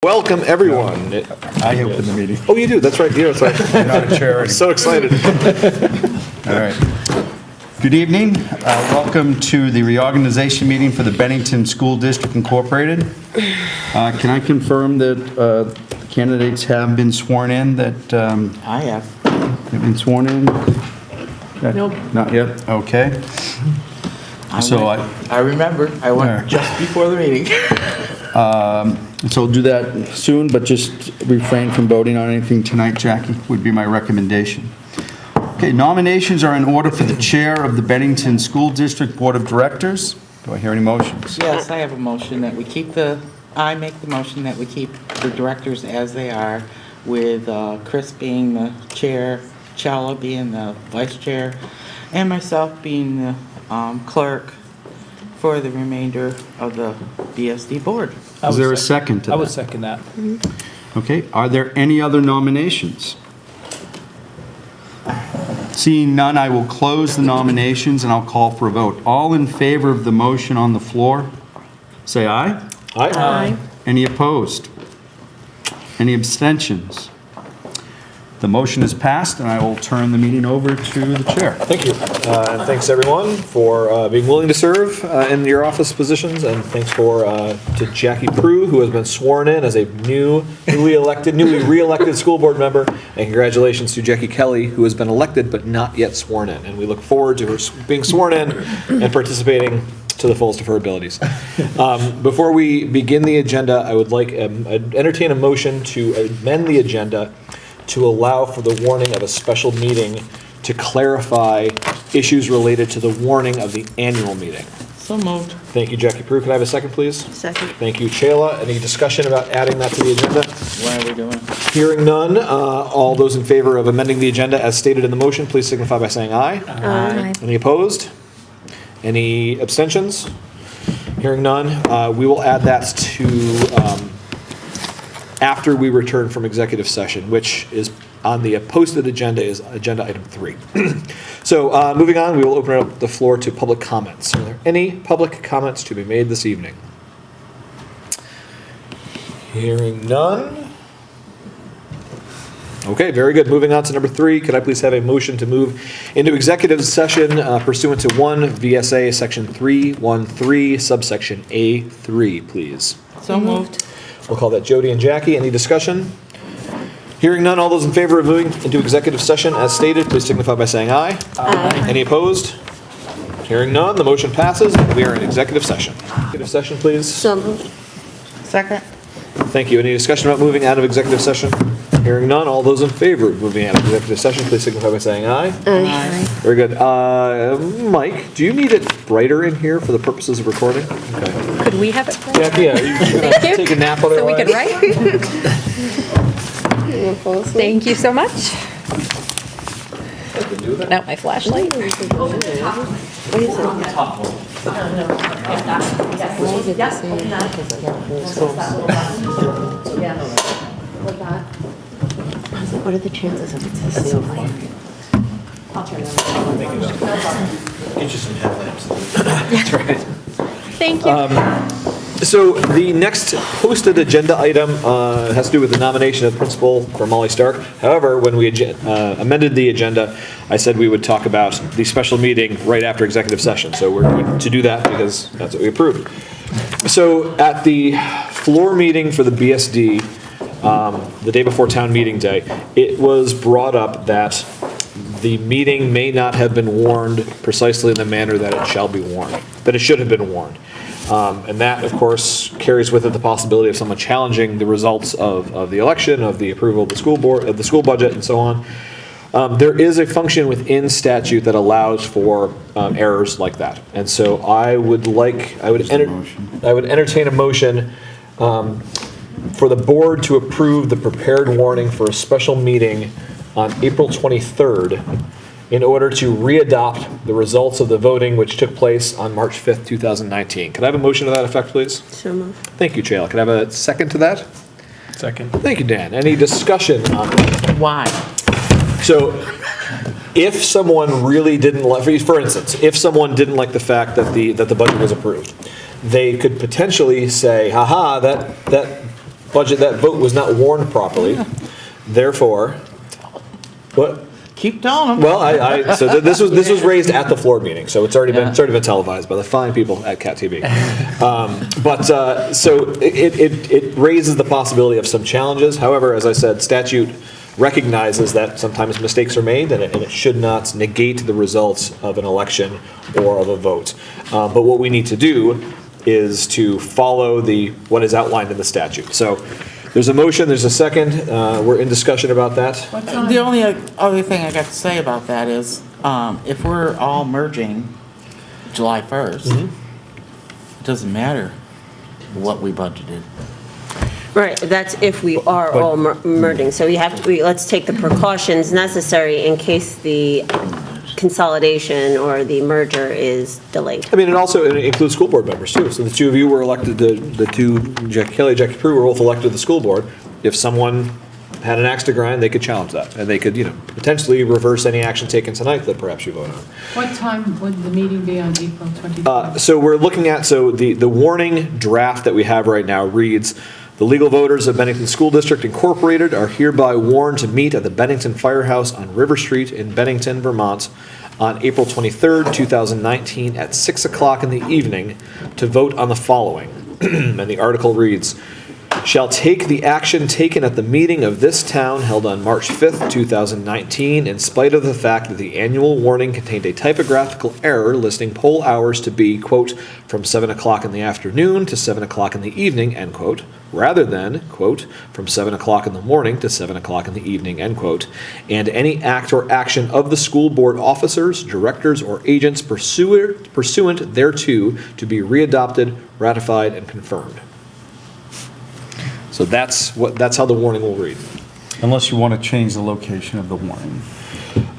Welcome, everyone. I open the meeting. Oh, you do? That's right. Yeah, that's right. I'm not a chair. I'm so excited. All right. Good evening. Welcome to the reorganization meeting for the Bennington School District Incorporated. Can I confirm that candidates have been sworn in? That I have. have been sworn in? Nope. Not yet? Okay. I remember. I went There. just before the meeting. So we'll do that soon, but just refrain from voting on anything tonight, Jackie, would be my recommendation. Okay, nominations are in order for the chair of the Bennington School District Board of Directors. Do I hear any motions? Yes, I have a motion that we keep I make the motion that we keep the directors as they are, with Chris being the chair, Chala being the vice chair, and myself being the clerk for the remainder of the BSD board. Is there a second to that? I would second that. Okay, are there any other nominations? Seeing none, I will close the nominations and I'll call for a vote. All in favor of the motion on the floor, say aye. Aye. Any opposed? Any abstentions? The motion is passed, and I will turn the meeting over to the chair. Thank you. And thanks, everyone, for being willing to serve in your office positions. And thanks to Jackie Prue, who has been sworn in as a newly re-elected school board member. And congratulations to Jackie Kelly, who has been elected but not yet sworn in. And we look forward to her being sworn in and participating to the fullest of her abilities. Before we begin the agenda, I would like entertain a motion to amend the agenda to allow for the warning of a special meeting to clarify issues related to the warning of the annual meeting. So moved. Thank you, Jackie Prue. Could I have a second, please? Second. Thank you, Chayla. Any discussion about adding that to the agenda? What are we doing? Hearing none, all those in favor of amending the agenda as stated in the motion, please signify by saying aye. Aye. Any opposed? Any abstentions? Hearing none, we will add that to after we return from executive session, which is on the posted agenda, is agenda item 3. So moving on, we will open up the floor to public comments. Are there any public comments to be made this evening? Hearing none. Okay, very good. Moving on to number 3, could I please have a motion to move into executive session pursuant to 1 VSA section 313 subsection A3, please? So moved. We'll call that Jody and Jackie. Any discussion? Hearing none, all those in favor of moving into executive session as stated, please signify by saying aye. Aye. Any opposed? Hearing none, the motion passes. We are in executive session. Executive session, please. So moved. Second. Thank you. Any discussion about moving out of executive session? Hearing none, all those in favor of moving out of executive session, please signify by saying aye. Aye. Very good. Mike, do you need it brighter in here for the purposes of recording? Okay. Could we have it? Jackie, yeah, you Thank you. take a nap on it. So we could write? Thank you so much. Now my flashlight. What are the chances of it to see? Get you some headlamps. That's right. Thank you. So the next posted agenda item has to do with the nomination of principal for Molly Stark. However, when we amended the agenda, I said we would talk about the special meeting right after executive session. So we're going to do that because that's what we approved. So at the floor meeting for the BSD, the day before town meeting day, it was brought up that the meeting may not have been warned precisely in the manner that it shall be warned, that it should have been warned. And that, of course, carries with it the possibility of someone challenging the results of the election, of the approval of the school board, of the school budget, and so on. There is a function within statute that allows for errors like that. And so I would entertain a motion for the board to approve the prepared warning for a special meeting on April 23rd in order to readopt the results of the voting which took place on March 5th, 2019. Could I have a motion to that effect, please? So moved. Thank you, Chayla. Could I have a second to that? Second. Thank you, Dan. Any discussion on that? Why? So if someone really didn't like, for instance, if someone didn't like the fact that the budget was approved, they could potentially say, haha, that budget, that vote was not warned properly. Therefore, what? Keep telling them. Well, so this was raised at the floor meeting, so it's already been televised by the fine people at Cat TV. So it raises the possibility of some challenges. However, as I said, statute recognizes that sometimes mistakes are made, and it should not negate the results of an election or of a vote. But what we need to do is to follow what is outlined in the statute. So there's a motion, there's a second, we're in discussion about that. The only other thing I got to say about that is, if we're all merging July 1st, it doesn't matter what we budgeted. Right, that's if we are all merging. So let's take the precautions necessary in case the consolidation or the merger is delayed. I mean, it includes school board members too. So the two of you were elected, the two, Kelly and Jackie Prue were both elected to the school board. If someone had an axe to grind, they could challenge that. And they could, potentially reverse any action taken tonight that perhaps you vote on. What time would the meeting be on April 23rd? So we're looking at, the warning draft that we have right now reads, the legal voters of Bennington School District Incorporated are hereby warned to meet at the Bennington Firehouse on River Street in Bennington, Vermont, on April 23rd, 2019, at 6 o'clock in the evening to vote on the following. And the article reads, shall take the action taken at the meeting of this town held on March 5th, 2019, in spite of the fact that the annual warning contained a typographical error listing poll hours to be, quote, from 7 o'clock in the afternoon to 7 o'clock in the evening, end quote, rather than, quote, from 7 o'clock in the morning to 7 o'clock in the evening, end quote, and any act or action of the school board officers, directors, or agents pursuant thereto to be readopted, ratified, and confirmed. So that's how the warning will read. Unless you want to change the location of the warning.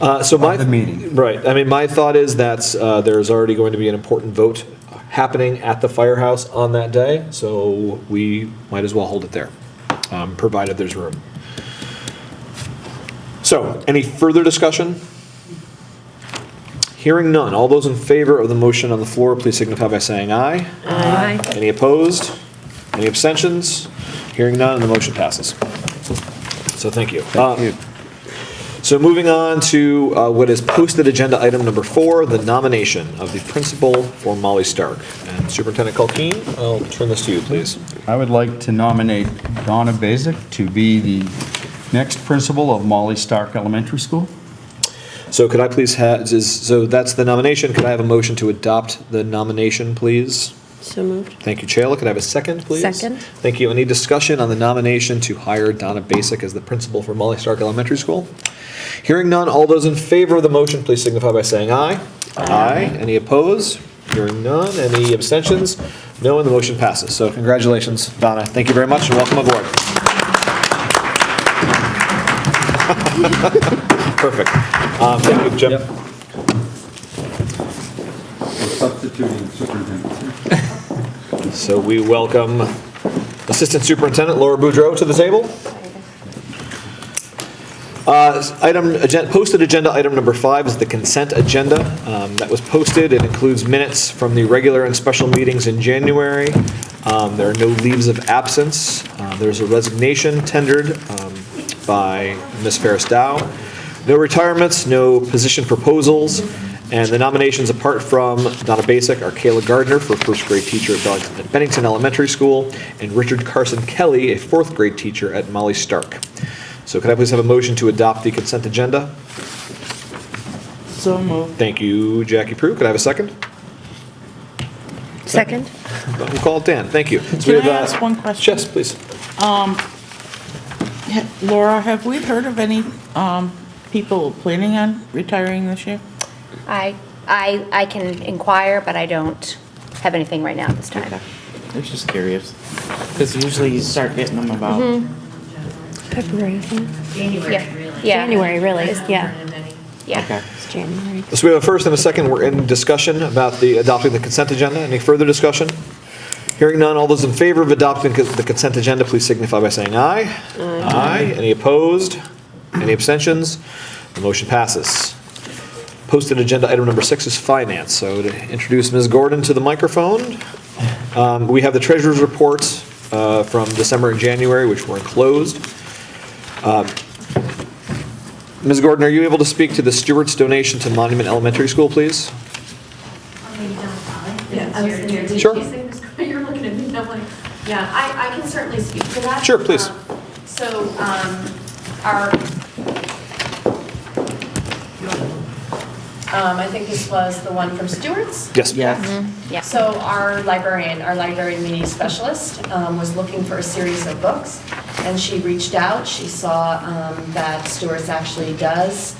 The meeting. Right. I mean, my thought is that there's already going to be an important vote happening at the firehouse on that day, so we might as well hold it there, provided there's room. So, any further discussion? Hearing none. All those in favor of the motion on the floor, please signify by saying aye. Aye. Any opposed? Any abstentions? Hearing none, and the motion passes. So thank you. So moving on to what is posted agenda item number 4, the nomination of the principal for Molly Stark. And Superintendent Culkeen, I'll turn this to you, please. I would like to nominate Donna Basic to be the next principal of Molly Stark Elementary School. So could I please have, so that's the nomination. Could I have a motion to adopt the nomination, please? So moved. Thank you, Chayla. Could I have a second, please? Second. Thank you. Any discussion on the nomination to hire Donna Basic as the principal for Molly Stark Elementary School? Hearing none, all those in favor of the motion, please signify by saying aye. Aye. Any opposed? Hearing none. Any abstentions? No, and the motion passes. So congratulations, Donna. Thank you very much, and welcome aboard. Perfect. Thank you, Jim. Yep. Substituting superintendent. So we welcome Assistant Superintendent Laura Boudreau to the table. Posted agenda item number 5 is the consent agenda. That was posted. It includes minutes from the regular and special meetings in January. There are no leaves of absence. There's a resignation tendered by Ms. Ferris Dow. No retirements, no position proposals, and the nominations apart from Donna Basic are Kayla Gardner for first grade teacher at Bennington Elementary School and Richard Carson Kelly, a fourth grade teacher at Molly Stark. So could I please have a motion to adopt the consent agenda? So moved. Thank you, Jackie Prue. Could I have a second? Second? We'll call it Dan. Thank you. So Can I ask one question? Yes, please. Laura, have we heard of any people planning on retiring this year? I can inquire, but I don't have anything right now at this time. I was just curious, because usually you start getting them about. February, isn't it? Yeah. January, really, yeah. Yeah. Okay. It's January. So we have a first and a second. We're in discussion about adopting the consent agenda. Any further discussion? Hearing none, all those in favor of adopting the consent agenda, please signify by saying aye. Aye. Any opposed? Any abstentions? The motion passes. Posted agenda item number 6 is finance. So to introduce Ms. Gordon to the microphone, we have the treasurer's report from December and January, which were enclosed. Ms. Gordon, are you able to speak to the Stewart's donation to Monument Elementary School, please? Yeah, I was gonna- Sure. You're looking at me, and I'm like, yeah, I can certainly speak to that. Sure, please. So, our, I think this was the one from Stewart's. Yes. Yes. Yeah. So our library media specialist was looking for a series of books, and she reached out. She saw that Stewart's actually does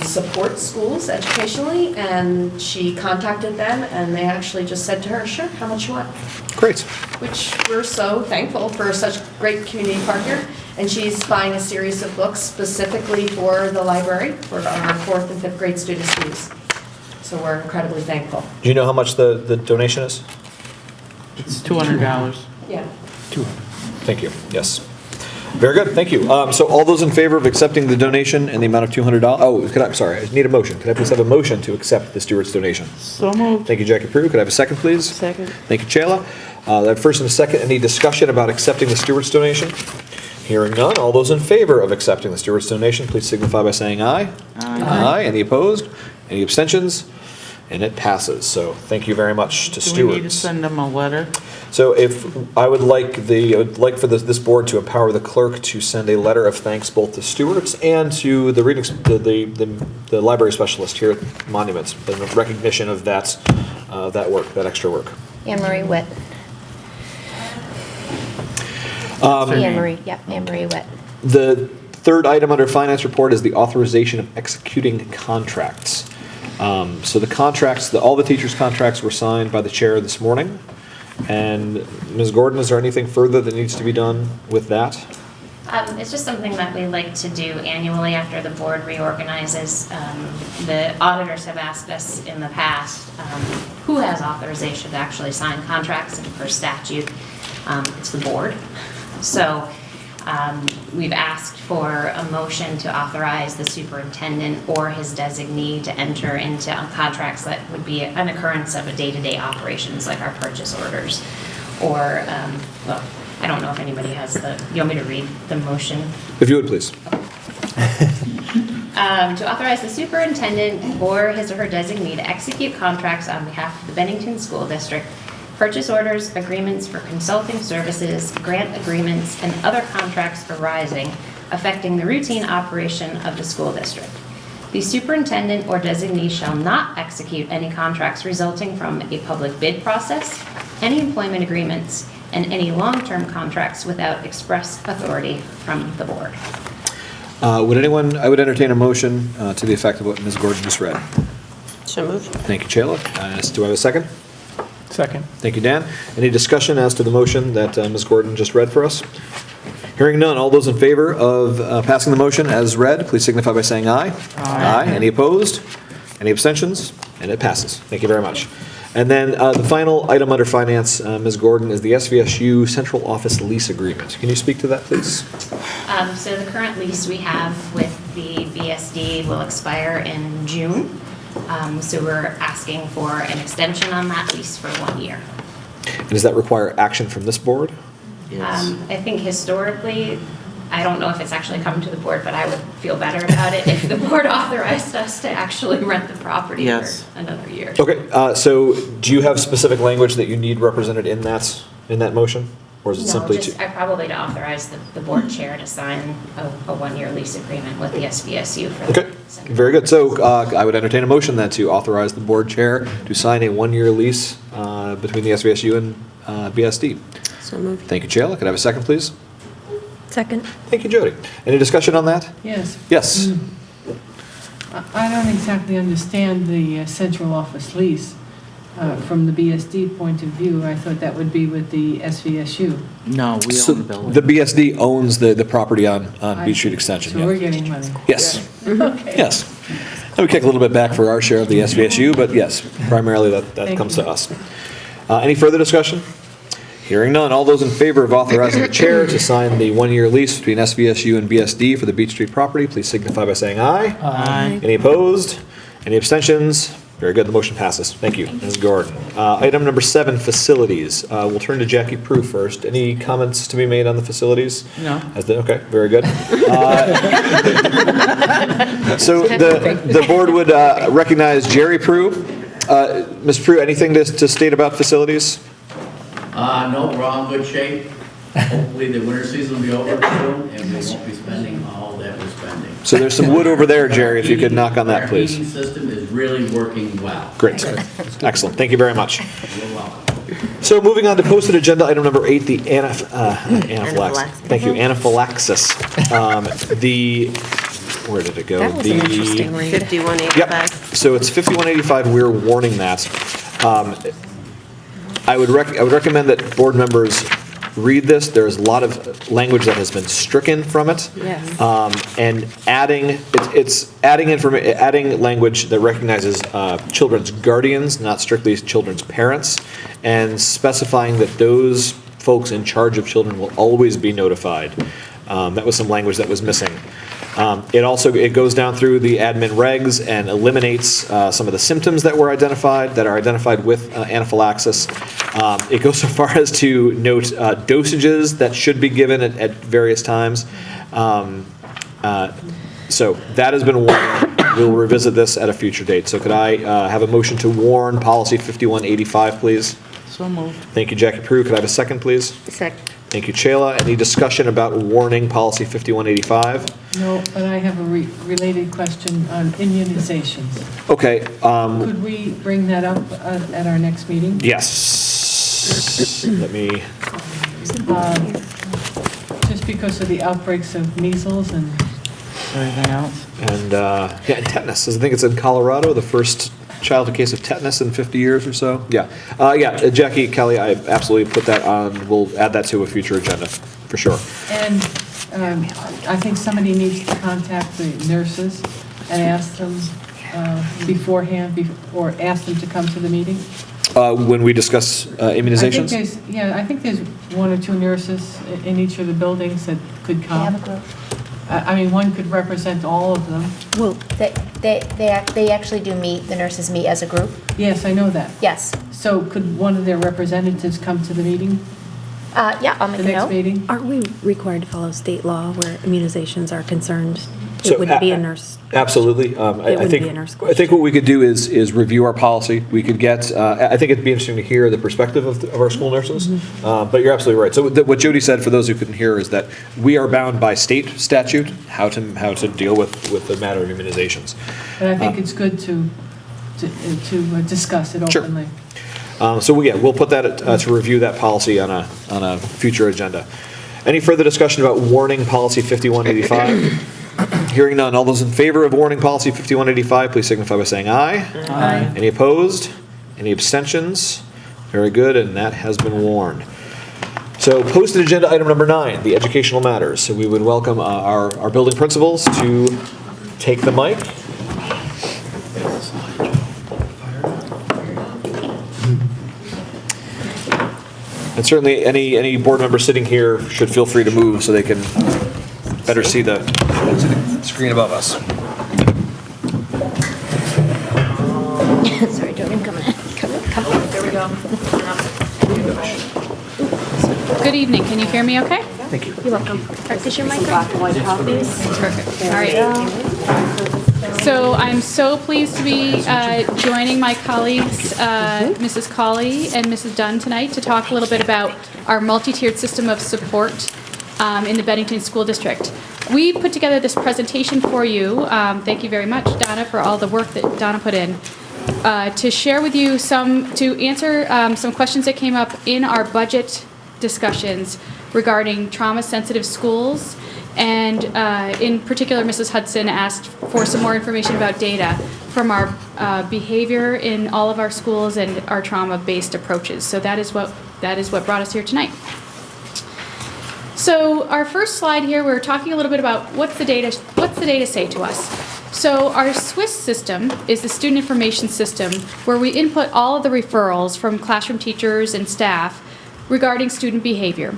support schools educationally, and she contacted them, and they actually just said to her, sure, how much you want? Great. Which we're so thankful for such great community partner. And she's buying a series of books specifically for the library, for our 4th and 5th grade students to use. So we're incredibly thankful. Do you know how much the donation is? It's $200. Yeah. Thank you. Yes. Very good, thank you. So all those in favor of accepting the donation in the amount of $200, I need a motion. Could I please have a motion to accept the Stewart's donation? So moved. Thank you, Jackie Prue. Could I have a second, please? Second. Thank you, Chayla. That first and a second, any discussion about accepting the Stewart's donation? Hearing none, all those in favor of accepting the Stewart's donation, please signify by saying aye. Aye. Any opposed? Any abstentions? And it passes. So thank you very much to Do we need to Stewart's. send them a letter? So I would like for this board to empower the clerk to send a letter of thanks both to Stewart's and to the the library specialist here at Monuments in recognition of that work, that extra work. Anne Marie Witt. Anne Marie, yep, Anne Marie Witt. The third item under finance report is the authorization of executing contracts. So the contracts, all the teachers' contracts were signed by the chair this morning. And Ms. Gordon, is there anything further that needs to be done with that? It's just something that we like to do annually after the board reorganizes. The auditors have asked us in the past, who has authorization to actually sign contracts, and per statute, it's the board. So we've asked for a motion to authorize the superintendent or his designee to enter into contracts that would be an occurrence of a day-to-day operations, like our purchase orders. Or, well, I don't know if anybody has you want me to read the motion? If you would, please. To authorize the superintendent or his or her designee to execute contracts on behalf of the Bennington School District, purchase orders, agreements for consulting services, grant agreements, and other contracts arising affecting the routine operation of the school district. The superintendent or designee shall not execute any contracts resulting from a public bid process, any employment agreements, and any long-term contracts without express authority from the board. I would entertain a motion to the effect of what Ms. Gordon just read. So moved. Thank you, Chayla. Do I have a second? Second. Thank you, Dan. Any discussion as to the motion that Ms. Gordon just read for us? Hearing none, all those in favor of passing the motion as read, please signify by saying aye. Aye. Any opposed? Any abstentions? And it passes. Thank you very much. And then the final item under finance, Ms. Gordon, is the SVSU Central Office Lease Agreement. Can you speak to that, please? So the current lease we have with the BSD will expire in June. So we're asking for an extension on that lease for 1 year. And does that require action from this board? Yes. I think historically, I don't know if it's actually come to the board, but I would feel better about it if the board authorized us to actually rent the property Yes. for another year. Okay, so do you have specific language that you need represented in that motion? Or is it No, simply just probably to authorize the board chair to sign a 1-year lease agreement with the SVSU for the. Okay, very good. So I would entertain a motion then to authorize the board chair to sign a 1-year lease between the SVSU and BSD. So moved. Thank you, Chayla. Could I have a second, please? Second. Thank you, Jody. Any discussion on that? Yes. Yes. I don't exactly understand the central office lease from the BSD point of view. I thought that would be with the SVSU. No, we So own the building. the BSD owns the property on Beach Street Extension. So yeah. we're getting money. Yes, Okay. yes. And we kick a little bit back for our share of the SVSU, but yes, primarily that Thank comes you. to us. Any further discussion? Hearing none, all those in favor of authorizing the chair to sign the 1-year lease between SVSU and BSD for the Beach Street property, please signify by saying aye. Aye. Any opposed? Any abstentions? Very good, the motion passes. Thank you, Ms. Gordon. Item number 7, facilities. We'll turn to Jackie Prue first. Any comments to be made on the facilities? No. Okay, very good. So the board would recognize Jerry Prue. Ms. Prue, anything to state about facilities? No, we're all in good shape. Hopefully the winter season will be over soon and we won't be spending all that we're spending. So there's some wood over there, Jerry, if you could knock on that, Our please. heating system is really working well. Great. Excellent. Thank you very much. You're welcome. So moving on to posted agenda item number 8, the anaphylaxis. Thank you, anaphylaxis. Where did it go? That was an interesting read. 5185. Yep, so it's 5185, we're warning that. I would recommend that board members read this. There's a lot of language that has been stricken from it. Yes. And adding language that recognizes children's guardians, not strictly children's parents, and specifying that those folks in charge of children will always be notified. That was some language that was missing. It goes down through the admin regs and eliminates some of the symptoms that are identified with anaphylaxis. It goes so far as to note dosages that should be given at various times. So that has been warned. We'll revisit this at a future date. So could I have a motion to warn policy 5185, please? So moved. Thank you, Jackie Prue. Could I have a second, please? Second. Thank you, Chayla. Any discussion about warning policy 5185? No, but I have a related question on immunizations. Okay, Could we bring that up at our next meeting? yes. Let me, Just because of the outbreaks of measles and Anything else? and tetanus. I think it's in Colorado, the first childhood case of tetanus in 50 years or so. Yeah. Jackie, Kelly, I absolutely put that on. We'll add that to a future agenda, for sure. And I think somebody needs to contact the nurses and ask them beforehand, or ask them to come to the meeting. When we discuss immunizations? I think there's 1 or 2 nurses in each of the buildings that could come. I mean, one could represent all of them. Well, They actually do meet, the nurses meet as a group. Yes, I know that. Yes. So could one of their representatives come to the meeting, Yeah, I'll make the a next note. meeting? aren't we required to follow state law where immunizations are concerned? So, It wouldn't be a nurse. Absolutely. wouldn't be a nurse I think what we could do is review our policy. We could get, I think it'd be interesting to hear the perspective of our school nurses. But you're absolutely right. So what Jody said, for those who couldn't hear, is that we are bound by state statute how to deal with the matter of immunizations. But I think it's good to discuss it Sure. openly. We'll put that to review that policy on a future agenda. Any further discussion about warning policy 5185? Hearing none. All those in favor of warning policy 5185, please signify by saying aye. Aye. Any opposed? Any abstentions? Very good, and that has been warned. So posted agenda item number 9, the educational matters. So we would welcome our building principals to take the mic. And certainly, any board member sitting here should feel free to move so they can better see the screen above us. Sorry, don't even come in. Come in. There we go. Good evening, can you hear me okay? Thank you. You're welcome. Is your mic on? Perfect, all right. So I'm so pleased to be joining my colleagues, Mrs. Colley and Mrs. Dunn tonight to talk a little bit about our multi-tiered system of support in the Bennington School District. We put together this presentation for you. Thank you very much, Donna, for all the work that Donna put in. To share with you to answer some questions that came up in our budget discussions regarding trauma-sensitive schools. And in particular, Mrs. Hudson asked for some more information about data from our behavior in all of our schools and our trauma-based approaches. So that is what brought us here tonight. So our first slide here, we're talking a little bit about what's the data say to us. So our SWIS system is the student information system where we input all of the referrals from classroom teachers and staff regarding student behavior.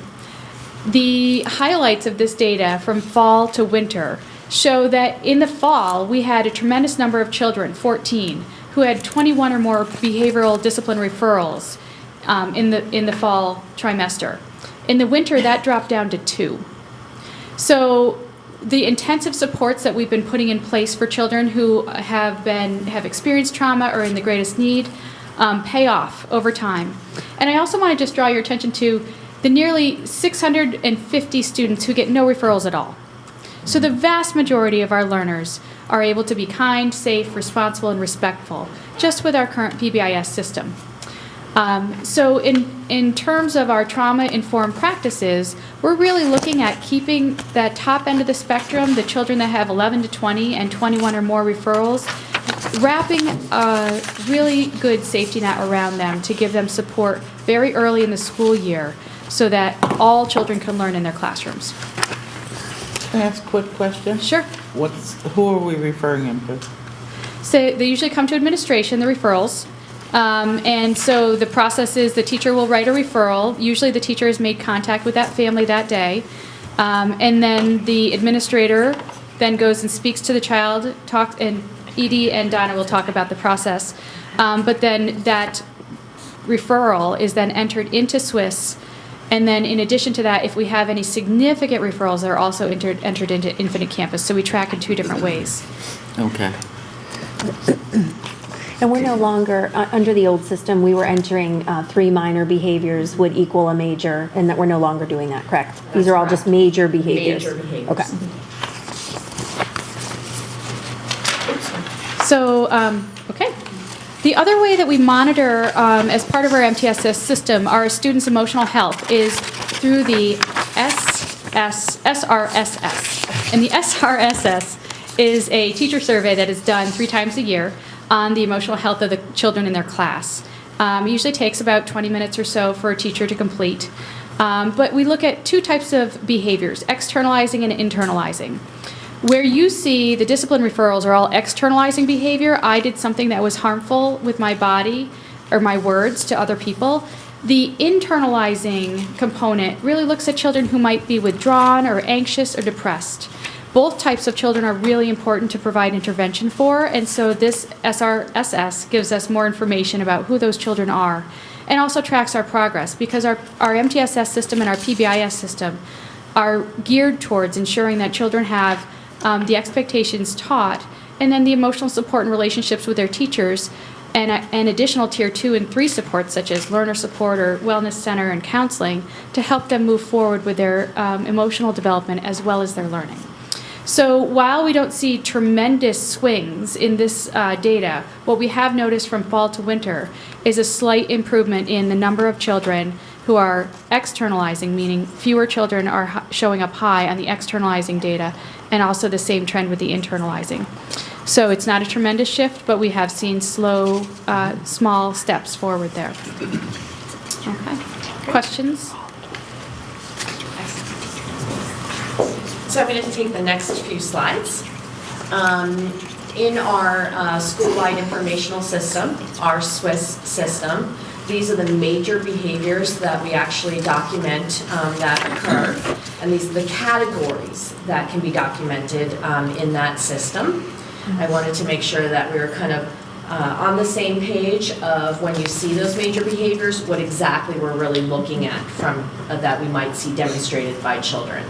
The highlights of this data from fall to winter show that in the fall we had a tremendous number of children, 14, who had 21 or more behavioral discipline referrals in the fall trimester. In the winter, that dropped down to 2. So the intensive supports that we've been putting in place for children who have experienced trauma or in the greatest need pay off over time. And I also want to just draw your attention to the nearly 650 students who get no referrals at all. So the vast majority of our learners are able to be kind, safe, responsible, and respectful, just with our current PBIS system. So in terms of our trauma-informed practices, we're really looking at keeping that top end of the spectrum, the children that have 11 to 20 and 21 or more referrals, wrapping a really good safety net around them to give them support very early in the school year so that all children can learn in their classrooms. Can I ask a quick question? Sure. Who are we referring them to? So they usually come to administration, the referrals. And so the process is the teacher will write a referral. Usually the teacher has made contact with that family that day. And then the administrator then goes and speaks to the child, and Edie and Donna will talk about the process. But then that referral is then entered into SWIS. And then in addition to that, if we have any significant referrals, they're also entered into Infinite Campus. So we track in 2 different ways. Okay. And we're no longer, under the old system, we were entering 3 minor behaviors would equal a major, and that we're no longer doing that, correct? These are all just major behaviors? Major behaviors. Okay. So, okay. The other way that we monitor as part of our MTSS system our students' emotional health is through the SRSS. And the SRSS is a teacher survey that is done 3 times a year on the emotional health of the children in their class. It usually takes about 20 minutes or so for a teacher to complete. But we look at 2 types of behaviors, externalizing and internalizing. Where you see the discipline referrals are all externalizing behavior, I did something that was harmful with my body or my words to other people. The internalizing component really looks at children who might be withdrawn or anxious or depressed. Both types of children are really important to provide intervention for, and so this SRSS gives us more information about who those children are and also tracks our progress because our MTSS system and our PBIS system are geared towards ensuring that children have the expectations taught and then the emotional support and relationships with their teachers and additional tier 2 and 3 supports such as learner support or wellness center and counseling to help them move forward with their emotional development as well as their learning. So while we don't see tremendous swings in this data, what we have noticed from fall to winter is a slight improvement in the number of children who are externalizing, meaning fewer children are showing up high on the externalizing data, and also the same trend with the internalizing. So it's not a tremendous shift, but we have seen slow, small steps forward there. Okay. Questions? So I'm going to take the next few slides. In our school-wide informational system, our SWIS system, these are the major behaviors that we actually document that occur. And these are the categories that can be documented in that system. I wanted to make sure that we were kind of on the same page of when you see those major behaviors, what exactly we're really looking at from that we might see demonstrated by children.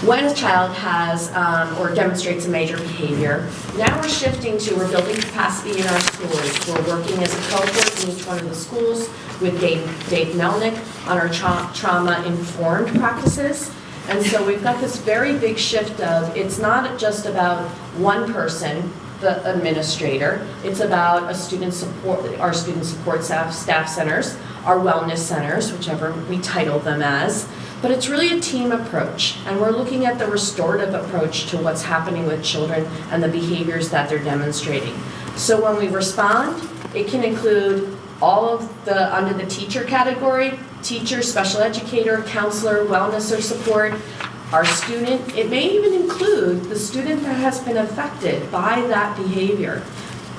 When a child has or demonstrates a major behavior, now we're shifting to, we're building capacity in our schools. We're working as a cohort in each one of the schools with Dave Melnick on our trauma-informed practices. And so we've got this very big shift of, it's not just about one person, the administrator, it's about a student support, our student support staff centers, our wellness centers, whichever we title them as. But it's really a team approach, and we're looking at the restorative approach to what's happening with children and the behaviors that they're demonstrating. So when we respond, it can include all of the, under the teacher category, teacher, special educator, counselor, wellness or support, our student. It may even include the student that has been affected by that behavior.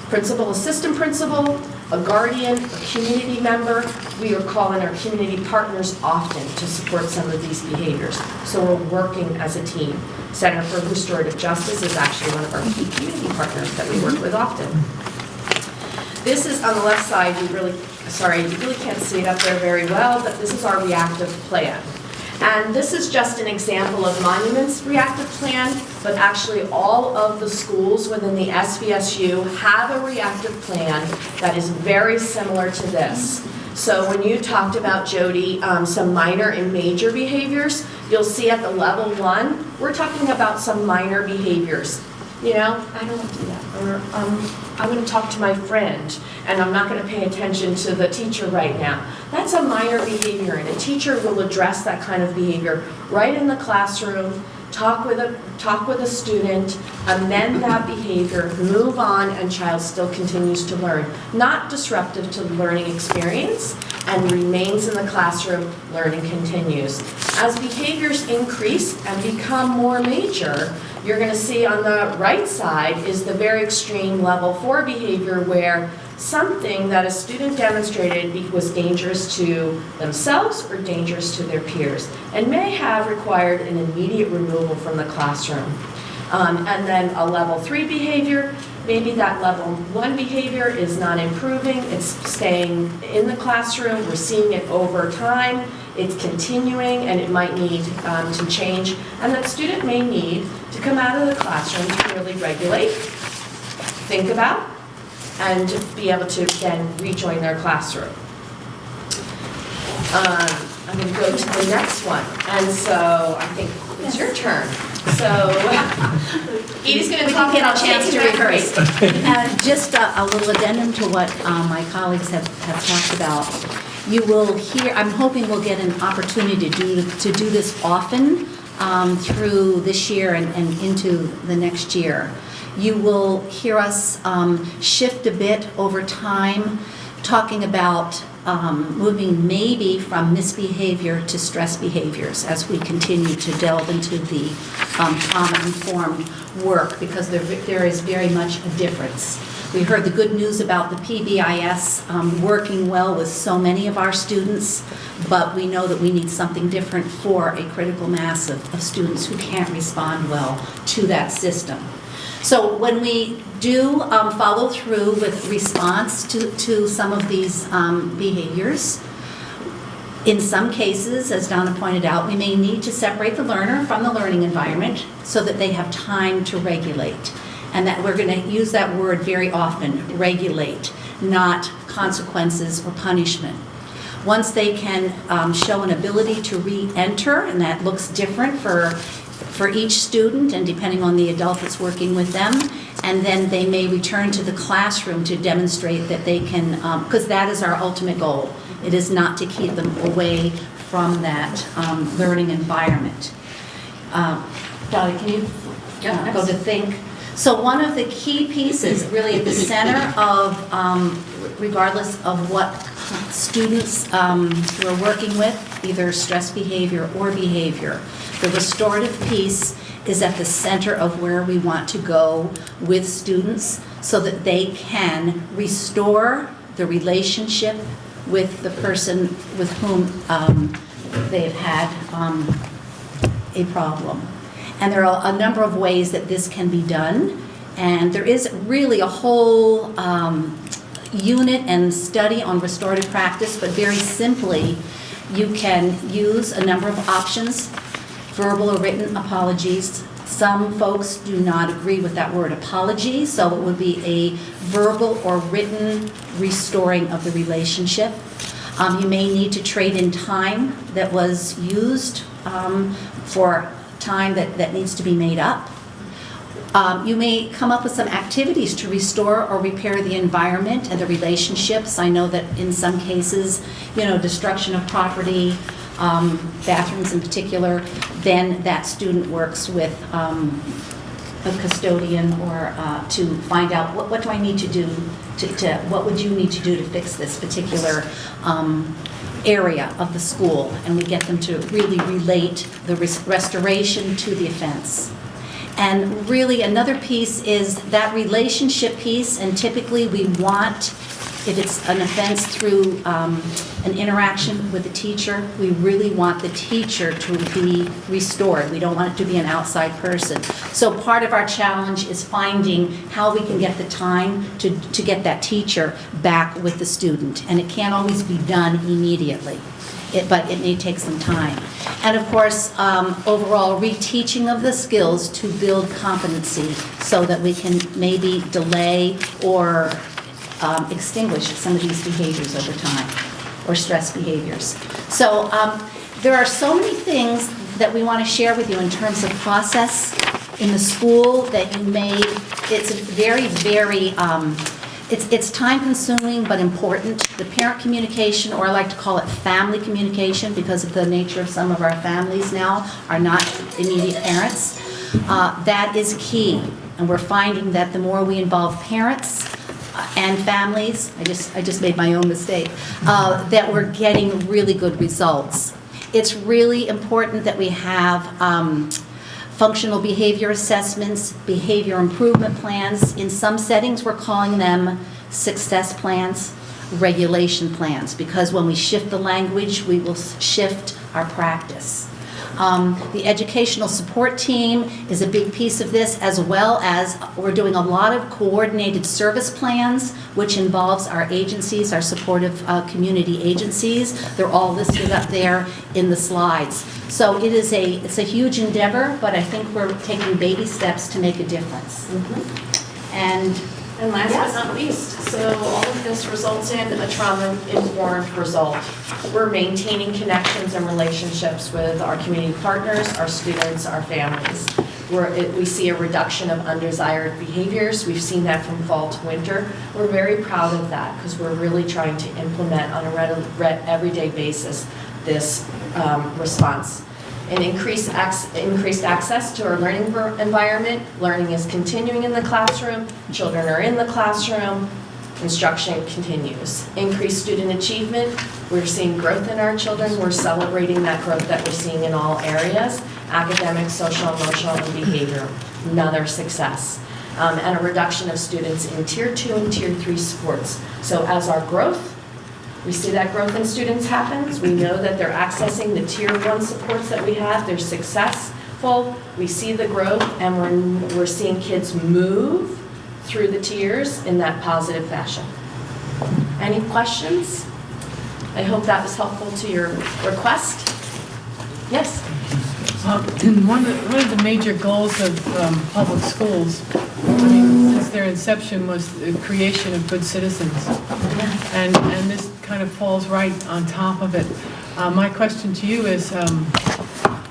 Principal, assistant principal, a guardian, a community member. We are calling our community partners often to support some of these behaviors. So we're working as a team. Center for Restorative Justice is actually one of our key community partners that we work with often. This is, on the left side, you really can't see it up there very well, but this is our reactive plan. And this is just an example of Monument's reactive plan, but actually all of the schools within the SVSU have a reactive plan that is very similar to this. So when you talked about, Jody, some minor and major behaviors, you'll see at the level 1, we're talking about some minor behaviors. You know, I don't want to do that. Or I'm going to talk to my friend, and I'm not going to pay attention to the teacher right now. That's a minor behavior, and a teacher will address that kind of behavior right in the classroom, talk with a student, amend that behavior, move on, and child still continues to learn. Not disruptive to the learning experience, and remains in the classroom, learning continues. As behaviors increase and become more major, you're going to see on the right side is the very extreme level 4 behavior where something that a student demonstrated was dangerous to themselves or dangerous to their peers and may have required an immediate removal from the classroom. And then a level 3 behavior, maybe that level 1 behavior is not improving, it's staying in the classroom, we're seeing it over time, it's continuing, and it might need to change, and that student may need to come out of the classroom to really regulate, think about, and be able to then rejoin their classroom. I'm going to go to the next one, and so I think it's your turn. So Edie's going to talk about chance to rehearse. Just a little addendum to what my colleagues have talked about. You will hear, I'm hoping we'll get an opportunity to do this often through this year and into the next year. You will hear us shift a bit over time, talking about moving maybe from misbehavior to stress behaviors as we continue to delve into the trauma-informed work, because there is very much a difference. We heard the good news about the PBIS working well with so many of our students, but we know that we need something different for a critical mass of students who can't respond well to that system. So when we do follow through with response to some of these behaviors, in some cases, as Donna pointed out, we may need to separate the learner from the learning environment so that they have time to regulate. And that we're going to use that word very often, regulate, not consequences or punishment. Once they can show an ability to re-enter, and that looks different for each student and depending on the adult that's working with them, and then they may return to the classroom to demonstrate that they can, because that is our ultimate goal. It is not to keep them away from that learning environment. Donna, can you go to think? So one of the key pieces, really at the center of, regardless of what students we're working with, either stress behavior or behavior, the restorative piece is at the center of where we want to go with students so that they can restore the relationship with the person with whom they've had a problem. And there are a number of ways that this can be done. And there is really a whole unit and study on restorative practice, but very simply, you can use a number of options, verbal or written apologies. Some folks do not agree with that word apology, so it would be a verbal or written restoring of the relationship. You may need to trade in time that was used for time that needs to be made up. You may come up with some activities to restore or repair the environment and the relationships. I know that in some cases, destruction of property, bathrooms in particular, then that student works with a custodian or to find out what do I need to do what would you need to do to fix this particular area of the school, and we get them to really relate the restoration to the offense. And really another piece is that relationship piece, and typically we want If it's an offense through an interaction with the teacher, we really want the teacher to be restored. We don't want it to be an outside person. So part of our challenge is finding how we can get the time to get that teacher back with the student. And it can't always be done immediately, but it may take some time. And of course, overall reteaching of the skills to build competency so that we can maybe delay or extinguish some of these behaviors over time, or stress behaviors. So there are so many things that we want to share with you in terms of process in the school that you may, it's very, very, it's time consuming but important. The parent communication, or I like to call it family communication because of the nature of some of our families now are not immediate parents, that is key. And we're finding that the more we involve parents and families, I just made my own mistake, that we're getting really good results. It's really important that we have functional behavior assessments, behavior improvement plans. In some settings, we're calling them success plans, regulation plans, because when we shift the language, we will shift our practice. The educational support team is a big piece of this, as well as we're doing a lot of coordinated service plans, which involves our agencies, our supportive community agencies. They're all listed up there in the slides. So it's a huge endeavor, but I think we're taking baby steps to make a difference. And last but not least, so all of this results in a trauma-informed result. We're maintaining connections and relationships with our community partners, our students, our families. We see a reduction of undesired behaviors. We've seen that from fall to winter. We're very proud of that because we're really trying to implement on a everyday basis this response. And increased access to our learning environment. Learning is continuing in the classroom. Children are in the classroom. Instruction continues. Increased student achievement. We're seeing growth in our children. We're celebrating that growth that we're seeing in all areas. Academic, social, emotional, and behavior. Another success. And a reduction of students in Tier 2 and Tier 3 sports. So as our growth, we see that growth in students happens. We know that they're accessing the Tier 1 supports that we have. They're successful. We see the growth, and we're seeing kids move through the tiers in that positive fashion. Any questions? I hope that was helpful to your request. Yes? One of the major goals of public schools, I mean, since their inception, was the creation of good citizens. And this kind of falls right on top of it. My question to you is,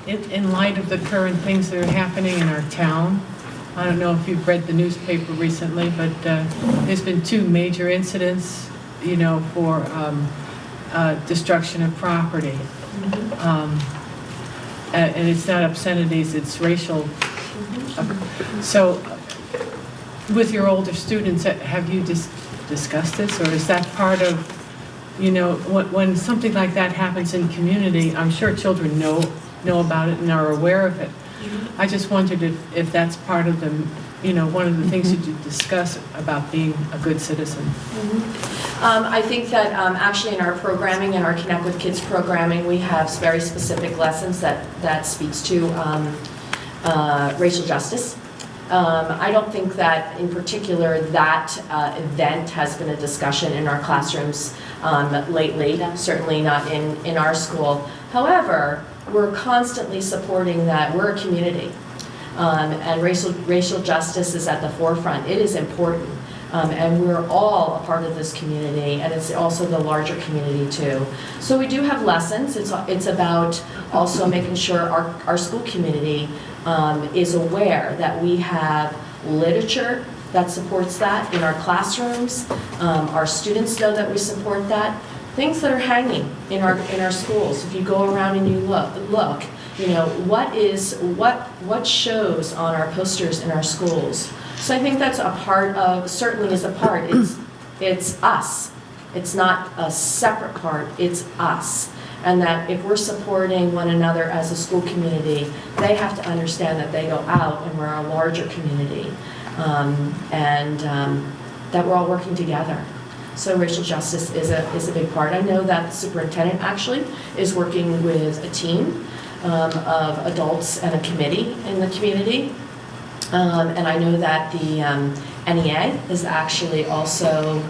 in light of the current things that are happening in our town, I don't know if you've read the newspaper recently, but there's been 2 major incidents, for destruction of property. And it's not obscenities, it's racial. So with your older students, have you discussed this, or is that part of, when something like that happens in community, I'm sure children know about it and are aware of it. I just wondered if that's part of the, one of the things you discuss about being a good citizen. I think that actually in our programming, in our Connect with Kids programming, we have very specific lessons that speaks to racial justice. I don't think that in particular that event has been a discussion in our classrooms lately, certainly not in our school. However, we're constantly supporting that. We're a community, and racial justice is at the forefront. It is important. And we're all a part of this community, and it's also the larger community too. So we do have lessons. It's about also making sure our school community is aware that we have literature that supports that in our classrooms. Our students know that we support that. Things that are hanging in our schools. If you go around and you look, what shows on our posters in our schools. So I think that's a part of, certainly is a part, it's us. It's not a separate part, it's us. And that if we're supporting one another as a school community, they have to understand that they go out and we're a larger community, and that we're all working together. So racial justice is a big part. I know that the superintendent actually is working with a team of adults and a committee in the community. And I know that the NEA is actually also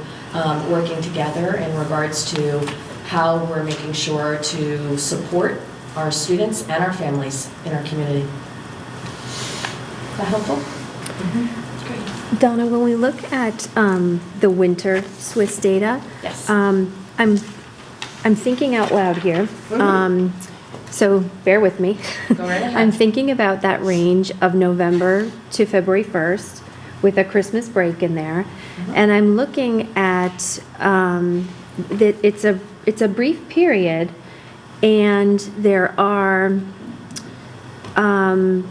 working together in regards to how we're making sure to support our students and our families in our community. Is that helpful? That's great. Donna, when we look at the winter Swiss data, Yes. I'm thinking out loud here. So bear with me. Go right ahead. I'm thinking about that range of November to February 1st with a Christmas break in there. And I'm looking at that it's a brief period, and there are, and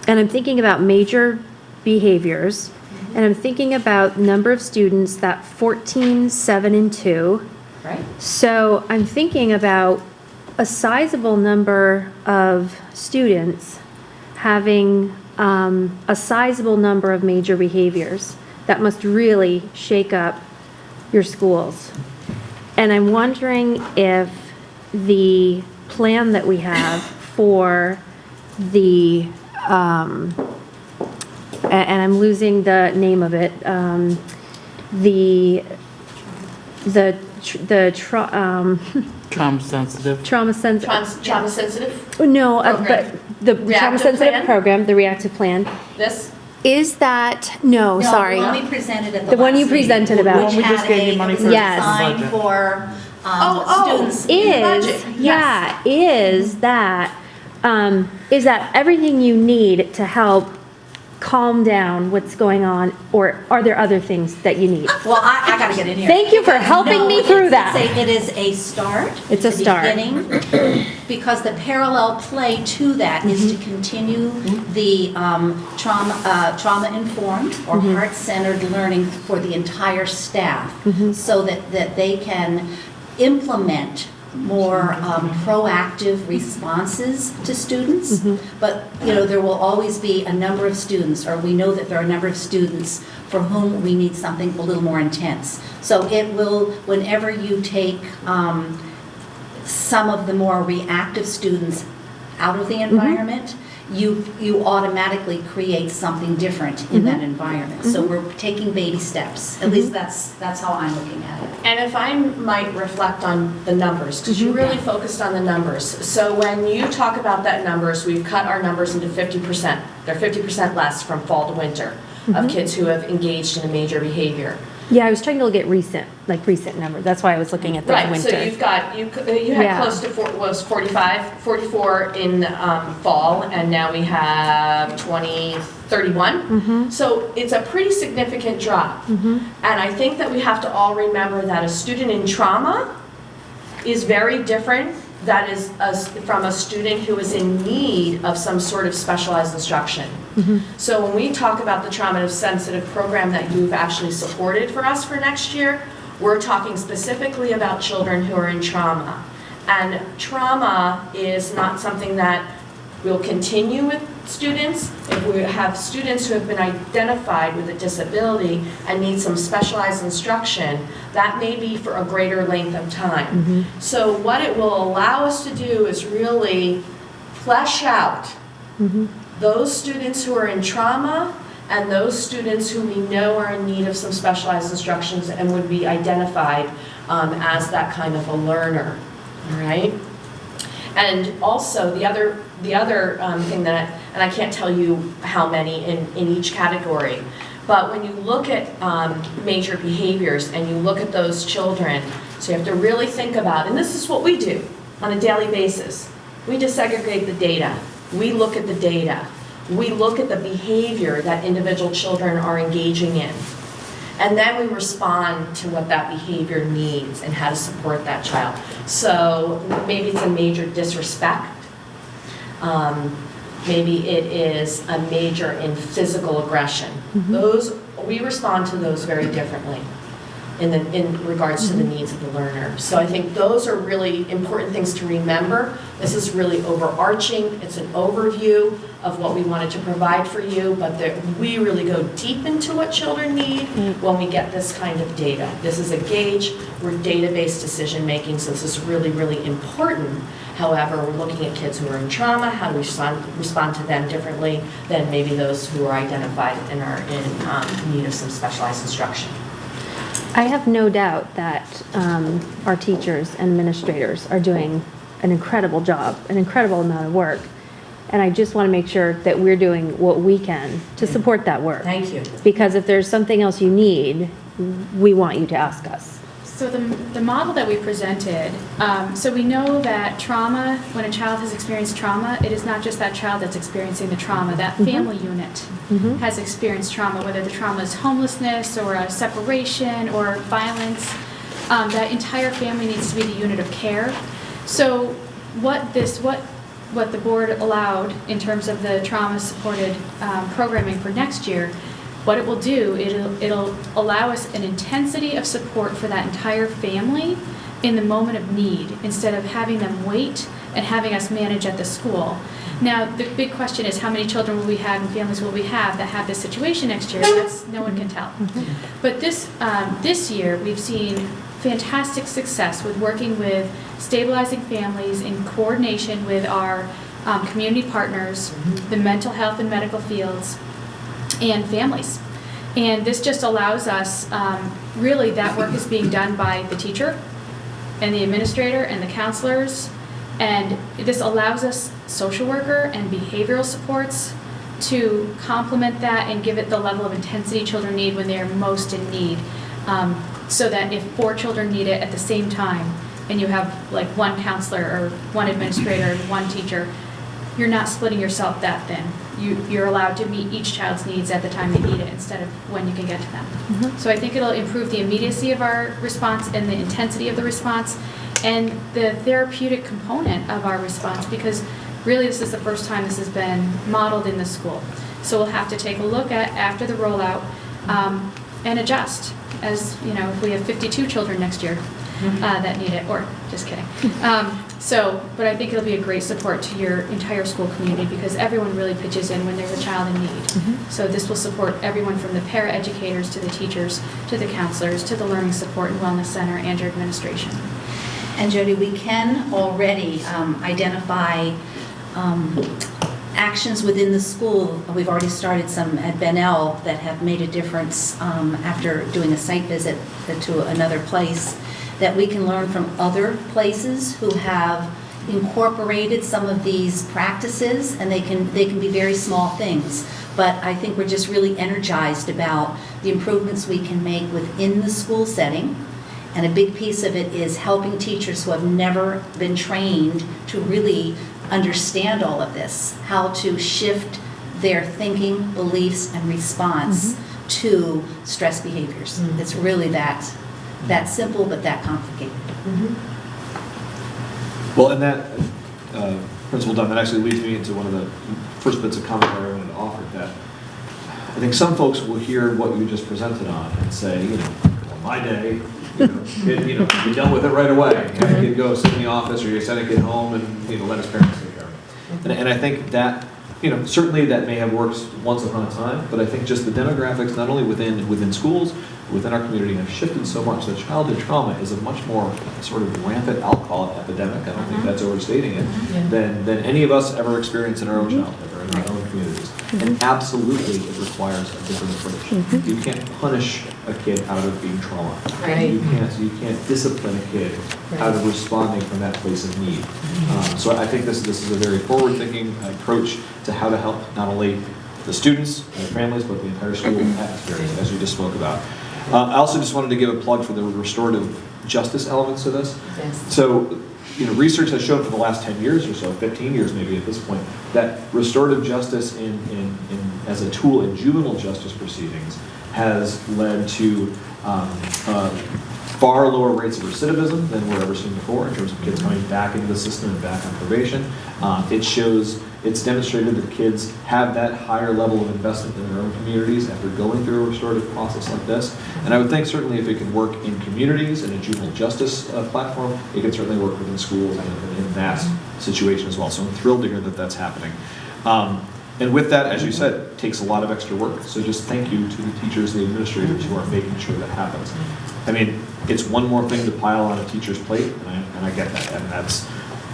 I'm thinking about major behaviors, and I'm thinking about number of students, that 14, 7, and 2. Right. So I'm thinking about a sizable number of students having a sizable number of major behaviors that must really shake up your schools. And I'm wondering if the plan that we have for the, and I'm losing the name of it, Trauma sensitive. trauma sensitive. Trauma sensitive, No, but Program. the Reactive trauma-sensitive plan? program, the reactive plan, this? is that, no, sorry. The one we presented at the The one last you meeting, presented about. which We just had gave you a- money it for was Yes. designed budget. for students. Is, budget, yeah, is that everything you need to help calm down what's going on, or are there other things that you need? Well, I gotta get in here. Thank you for helping No, me through that. It is a start. It's a start. beginning, because the parallel play to that is to continue the trauma-informed or heart-centered learning for the entire staff, so that they can implement more proactive responses to students. But, there will always be a number of students, or we know that there are a number of students for whom we need something a little more intense. So it will, whenever you take some of the more reactive students out of the environment, you automatically create something different in that environment. So we're taking baby steps. At least that's how I'm looking at it. And if I might reflect on the numbers, because you really focused on the numbers. So when you talk about that numbers, we've cut our numbers into 50%. They're 50% less from fall to winter of kids who have engaged in a major behavior. Yeah, I was trying to look at recent numbers. That's why I was looking at the Right, winter. so you had Yeah. close to 44 in fall, and now we have 31. So it's a pretty significant drop. And I think that we have to all remember that a student in trauma is very different from a student who is in need of some sort of specialized instruction. So when we talk about the trauma-sensitive program that you've actually supported for us for next year, we're talking specifically about children who are in trauma. And trauma is not something that will continue with students. If we have students who have been identified with a disability and need some specialized instruction, that may be for a greater length of time. So what it will allow us to do is really flesh out those students who are in trauma and those students who we know are in need of some specialized instructions and would be identified as that kind of a learner, all right? And also, the other thing that, and I can't tell you how many in each category, but when you look at major behaviors and you look at those children, so you have to really think about, and this is what we do on a daily basis. We disaggregate the data. We look at the data. We look at the behavior that individual children are engaging in. And then we respond to what that behavior needs and how to support that child. So maybe it's a major disrespect. Maybe it is a major in physical aggression. We respond to those very differently. in regards to the needs of the learner. So I think those are really important things to remember. This is really overarching. It's an overview of what we wanted to provide for you, but we really go deep into what children need when we get this kind of data. This is a gauge. We're data-based decision making, so this is really, really important. However, we're looking at kids who are in trauma, how do we respond to them differently than maybe those who are identified and are in need of some specialized instruction. I have no doubt that our teachers and administrators are doing an incredible job, an incredible amount of work. And I just want to make sure that we're doing what we can to support that work. Thank you. Because if there's something else you need, we want you to ask us. So the model that we presented, so we know that trauma, when a child has experienced trauma, it is not just that child that's experiencing the trauma. That family unit has experienced trauma, whether the trauma is homelessness or a separation or violence. That entire family needs to be the unit of care. So what the board allowed in terms of the trauma-supported programming for next year, what it will do, it'll allow us an intensity of support for that entire family in the moment of need, instead of having them wait and having us manage at the school. Now, the big question is, how many children will we have and families will we have that have this situation next year? That's, no one can tell. But this year, we've seen fantastic success with working with stabilizing families in coordination with our community partners, the mental health and medical fields, and families. And this just allows us, really that work is being done by the teacher and the administrator and the counselors, and this allows us social worker and behavioral supports to complement that and give it the level of intensity children need when they are most in need. So that if 4 children need it at the same time, and you have like one counselor or one administrator and one teacher, you're not splitting yourself that thin. You're allowed to meet each child's needs at the time they need it instead of when you can get to them. So I think it'll improve the immediacy of our response and the intensity of the response and the therapeutic component of our response, because really this is the first time this has been modeled in the school. So we'll have to take a look at after the rollout and adjust. As you know, if we have 52 children next year that need it, or just kidding. But I think it'll be a great support to your entire school community, because everyone really pitches in when there's a child in need. So this will support everyone from the para-educators to the teachers, to the counselors, to the Learning Support and Wellness Center and your administration. And Jody, we can already identify actions within the school. We've already started some at Bennell that have made a difference after doing a site visit to another place, that we can learn from other places who have incorporated some of these practices, and they can be very small things. But I think we're just really energized about the improvements we can make within the school setting. And a big piece of it is helping teachers who have never been trained to really understand all of this, how to shift their thinking, beliefs, and response to stress behaviors. It's really that simple, but that complicated. Well, and that, Principal Dunn, that actually leads me into one of the first bits of commentary I wanted to offer, that I think some folks will hear what you just presented on and say, well, my day, kid, you dealt with it right away. Have a kid go sit in the office, or you send a kid home and let his parents take care of it. And I think that, certainly that may have worked once upon a time, but I think just the demographics, not only within schools, within our community, have shifted so much that childhood trauma is a much more sort of rampant, I'll call it, epidemic, I don't think that's overstating it, than any of us ever experienced in our own childhood or in our own communities. And absolutely it requires a different approach. You can't punish a kid out of being trauma. Right. You can't discipline a kid out of responding from that place of need. So I think this is a very forward-thinking approach to how to help not only the students and their families, but the entire school atmosphere, as we just spoke about. I also just wanted to give a plug for the restorative justice elements of this. Yes. So, research has shown for the last 10 years or so, 15 years maybe at this point, that restorative justice as a tool in juvenile justice proceedings has led to far lower rates of recidivism than we're ever seen before in terms of kids coming back into the system and back on probation. It's demonstrated that kids have that higher level of investment in their own communities after going through a restorative process like this. And I would think certainly if it can work in communities and a juvenile justice platform, it can certainly work within schools and in that situation as well. So I'm thrilled to hear that that's happening. And with that, as you said, it takes a lot of extra work. So just thank you to the teachers, the administrators who are making sure that happens. I mean, it's one more thing to pile on a teacher's plate, and I get that.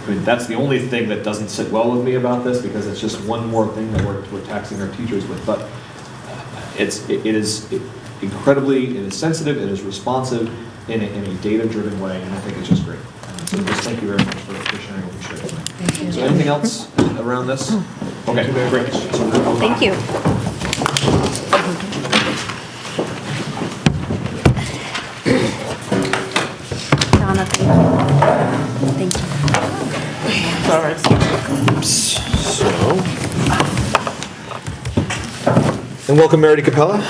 And that's the only thing that doesn't sit well with me about this, because it's just one more thing that we're taxing our teachers with. But it is incredibly, it is sensitive, it is responsive in a data-driven way, and I think it's just great. So just thank you very much for sharing what you shared tonight. Thank you. So anything else around this? Okay, great. Thank you. Donna, thank you. And welcome, Meredith Capella.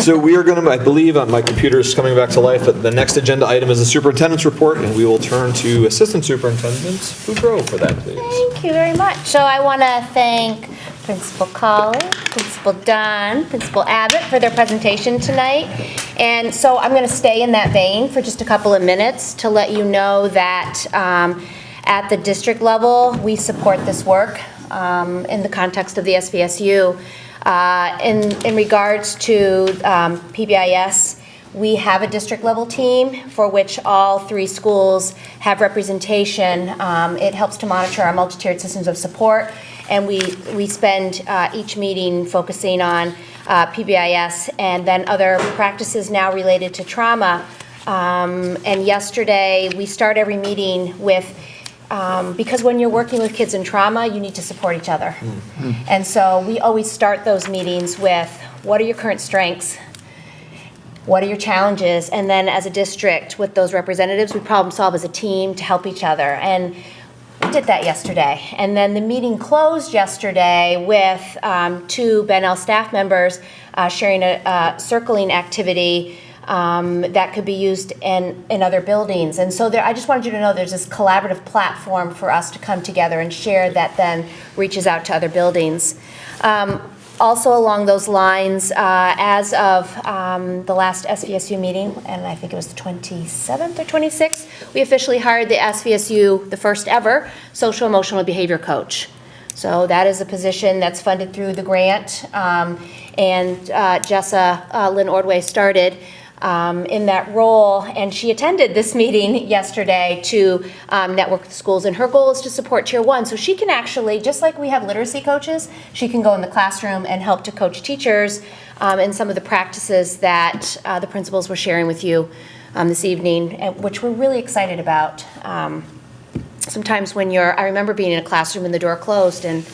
So we are going to, I believe, my computer is coming back to life, but the next agenda item is the superintendent's report, and we will turn to Assistant Superintendent Boudreau for that, please. Thank you very much. So I want to thank Principal Colley, Principal Dunn, Principal Abbott for their presentation tonight. And so I'm going to stay in that vein for just a couple of minutes to let you know that at the district level, we support this work in the context of the SVSU. In regards to PBIS, we have a district level team for which all 3 schools have representation. It helps to monitor our multi-tiered systems of support, and we spend each meeting focusing on PBIS and then other practices now related to trauma. And yesterday, we start every meeting with because when you're working with kids in trauma, you need to support each other. And so we always start those meetings with, what are your current strengths? What are your challenges? And then as a district, with those representatives, we problem solve as a team to help each other. And we did that yesterday. And then the meeting closed yesterday with 2 Bennell staff members sharing a circling activity that could be used in other buildings. And so I just wanted you to know there's this collaborative platform for us to come together and share that then reaches out to other buildings. Also along those lines, as of the last SVSU meeting, and I think it was the 27th or 26th, we officially hired the SVSU, the first ever, social emotional behavior coach. So that is a position that's funded through the grant, and Jessa Lynn Ordway started in that role, and she attended this meeting yesterday to network with schools, and her goal is to support Tier 1. So she can actually, just like we have literacy coaches, she can go in the classroom and help to coach teachers in some of the practices that the principals were sharing with you this evening, which we're really excited about. Sometimes when I remember being in a classroom and the door closed, and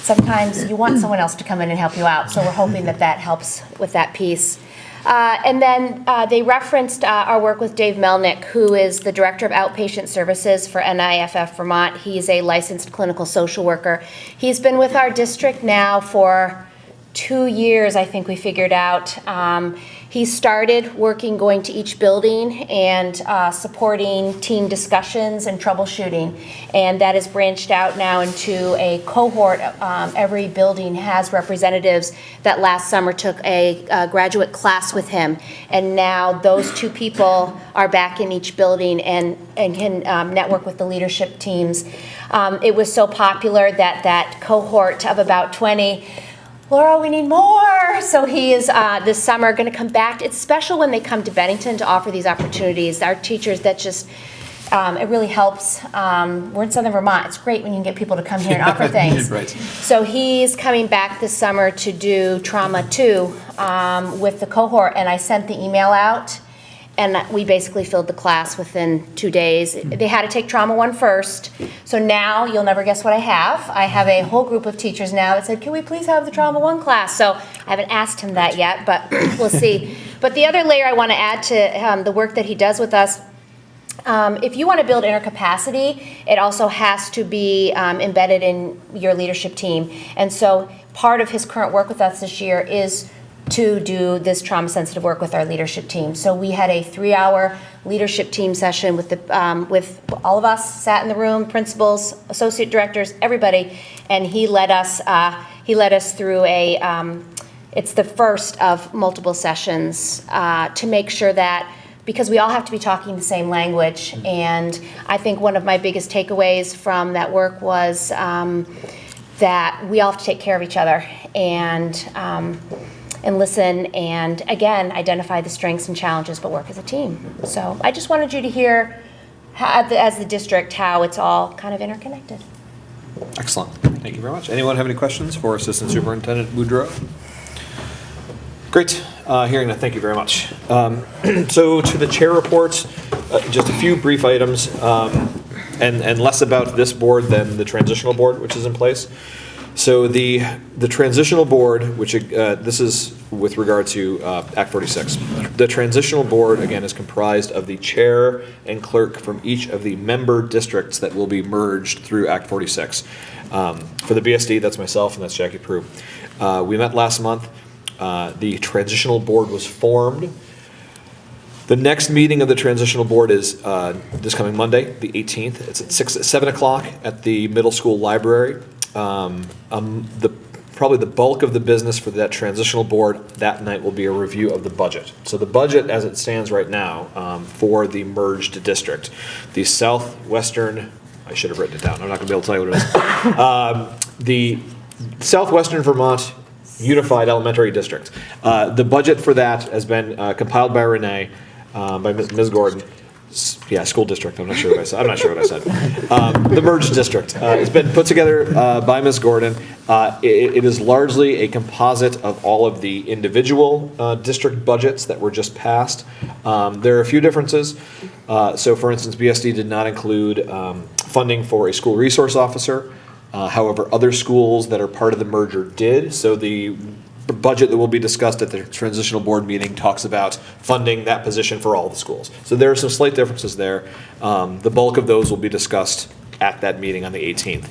sometimes you want someone else to come in and help you out, so we're hoping that helps with that piece. And then they referenced our work with Dave Melnick, who is the Director of Outpatient Services for NIFF Vermont. He's a licensed clinical social worker. He's been with our district now for 2 years, I think we figured out. He started going to each building and supporting team discussions and troubleshooting. And that has branched out now into a cohort. Every building has representatives that last summer took a graduate class with him. And now those 2 people are back in each building and can network with the leadership teams. It was so popular that cohort of about 20, Laura, we need more. So he is this summer going to come back. It's special when they come to Bennington to offer these opportunities. Our teachers, that just, it really helps. We're in Southern Vermont. It's great when you can get people to come here and offer things. Right. So he's coming back this summer to do Trauma 2 with the cohort. And I sent the email out, and we basically filled the class within 2 days. They had to take Trauma 1 first. So now, you'll never guess what I have. I have a whole group of teachers now that said, can we please have the Trauma 1 class? So I haven't asked him that yet, but we'll see. But the other layer I want to add to the work that he does with us, if you want to build inner capacity, it also has to be embedded in your leadership team. And so part of his current work with us this year is to do this trauma-sensitive work with our leadership team. So we had a 3-hour leadership team session with with all of us, sat in the room, principals, associate directors, everybody, and he led us through it's the first of multiple sessions to make sure that, because we all have to be talking the same language, and I think one of my biggest takeaways from that work was that we all have to take care of each other and listen, and again, identify the strengths and challenges, but work as a team. So I just wanted you to hear, as the district, how it's all kind of interconnected. Excellent. Thank you very much. Anyone have any questions for Assistant Superintendent Boudreau? Great. Hearing that, thank you very much. So to the chair reports, just a few brief items, and less about this board than the transitional board, which is in place. So the transitional board, which this is with regard to Act 46. The transitional board, again, is comprised of the chair and clerk from each of the member districts that will be merged through Act 46. For the BSD, that's myself and that's Jackie Prue. We met last month. The transitional board was formed. The next meeting of the transitional board is this coming Monday, the 18th. It's at 7 o'clock at the middle school library. Probably the bulk of the business for that transitional board that night will be a review of the budget. So the budget as it stands right now for the merged district, the Southwestern, I should have written it down, I'm not going to be able to tell you what it is. The Southwestern Vermont Unified Elementary District. The budget for that has been compiled by Renee, by Ms. Gordon. Yeah, school district. I'm not sure what I said. The merged district. It's been put together by Ms. Gordon. It is largely a composite of all of the individual district budgets that were just passed. There are a few differences. So, for instance, BSD did not include funding for a school resource officer. However, other schools that are part of the merger did. So the budget that will be discussed at the transitional board meeting talks about funding that position for all the schools. So there are some slight differences there. The bulk of those will be discussed at that meeting on the 18th.